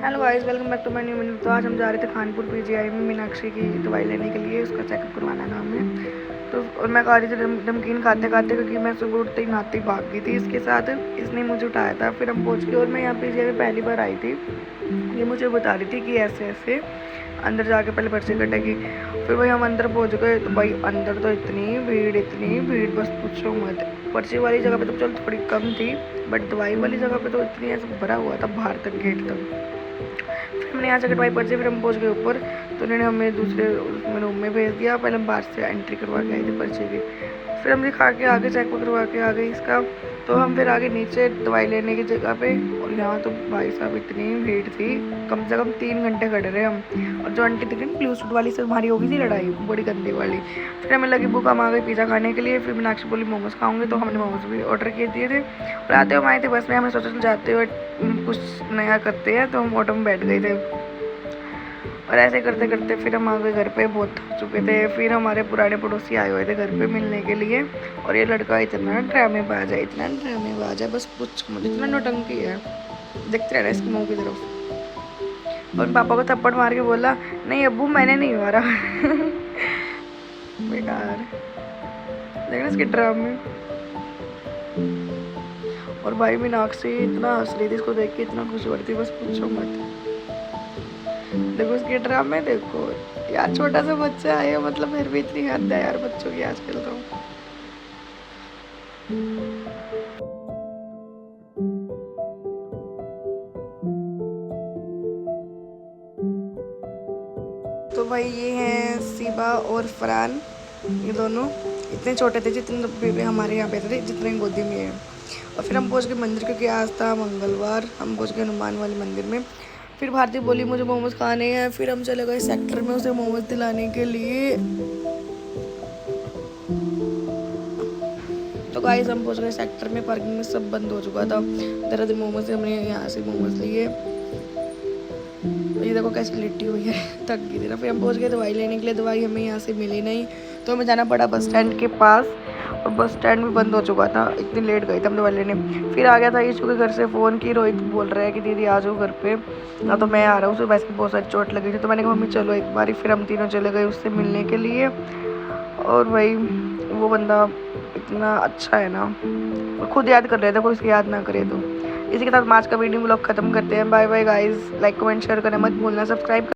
Hello guys, welcome back to my new video. तो आज हम जा रहे थे खानपुर पीजीआई में मीनाक्षी की दवाई लेने के लिए, उसका चेकअप करवाना था हमें। तो और मैं खा रही थी नमकीन खाते खाते, क्योंकि मैं सुबह उठते ही नहाते ही भाग गई थी इसके साथ। इसने मुझे उठाया था, फिर हम पहुँच गए। और मैं यहाँ पीजीआई में पहली बार आई थी। ये मुझे बता रही थी कि ऐसे ऐसे अंदर जाके पहले पर्ची कटेगी। फिर भाई हम अंदर पहुँच गए, तो भाई अंदर तो इतनी भीड़ बस पूछो मत। पर्ची वाली जगह पे तो चल थोड़ी कम थी, बट दवाई वाली जगह पे तो इतनी ऐसा भरा हुआ था बाहर तक, गेट तक। फिर हमने यहाँ से कटवाई पर्ची, फिर हम पहुँच गए ऊपर। तो उन्होंने हमें दूसरे रूम में भेज दिया। पहले हम बाहर से एंट्री करवा के आए थे पर्ची की, फिर हम दिखा के आगे चेक करवा के आ गए इसका। तो हम फिर आगे नीचे दवाई लेने की जगह पे, और यहाँ तो भाई साहब इतनी भीड़ थी, कम से कम 3 घंटे खड़े रहे हम। और जो आंटी थी ब्लू सूट वाली से हमारी हो गई थी लड़ाई, बड़ी गंदी वाली। फिर हमें लगी भूख, हम आ गए पिज़्ज़ा खाने के लिए। फिर मीनाक्षी बोली मोमोज खाऊंगे, तो हमने मोमोज भी ऑर्डर किए दिए थे। और आते हुए आए थे बस में, हमें सोचा जाते हुए कुछ नया करते हैं, तो हम ऑटो में बैठ गए थे। और ऐसे करते करते फिर हम आ गए घर पे, बहुत थक चुके थे। फिर हमारे पुराने पड़ोसी आए हुए थे घर पे मिलने के लिए। और ये लड़का इतना ड्रामेबाज है, बस कुछ मत, इतना नौटंकी है, देखते रहना इसके मुँह की तरफ। और पापा को थप्पड़ मार के बोला, नहीं अब्बू मैंने नहीं मारा। बेकार, देखना इसके ड्रामे। और भाई मीनाक्षी इतना हंस रही थी इसको देख के, इतना खुश हो रही थी, बस पूछो मत। देखो उसके ड्रामे देखो यार, छोटा सा बच्चा है मतलब, फिर भी इतनी हद है यार बच्चों की आजकल तो। तो भाई ये हैं सीबा और फरहान, ये दोनों इतने छोटे थे जितने बेबी हमारे यहाँ पे थे, जितने गोदी में है। और फिर हम पहुँच गए मंदिर, क्योंकि आज था मंगलवार। हम पहुँच गए हनुमान वाले मंदिर में। फिर भारती बोली मुझे मोमोज खाने हैं, फिर हम चले गए सेक्टर में उसे मोमोज दिलाने के लिए। तो गाइस हम पहुँच गए सेक्टर में, पार्किंग में सब बंद हो चुका था। दरअसल मोमोज से हमने यहाँ से मोमोज लिए। ये देखो कैसी लिट्टी हुई है, थक गई थी ना। फिर हम पहुँच गए दवाई लेने के लिए, दवाई हमें यहाँ से मिली नहीं, तो हमें जाना पड़ा बस स्टैंड के पास। और बस स्टैंड भी बंद हो चुका था, इतनी लेट गए थे हम दवाई लेने। फिर आ गया था ईशू के घर से फ़ोन की, रोहित बोल रहा है कि दीदी आ जाओ घर पे ना, तो मैं आ रहा हूँ। सुबह इसकी बहुत सारी चोट लगी थी, तो मैंने कहा मम्मी चलो एक बारी। फिर हम तीनों चले गए उससे मिलने के लिए। और भाई वो बंदा इतना अच्छा है ना, खुद याद कर रहे थे, कोई इसकी याद ना करे। तो इसी के साथ आज का वीडियो ब्लॉग खत्म करते हैं। Bye bye guys, like comment share करना मत भूलना, सब्सक्राइब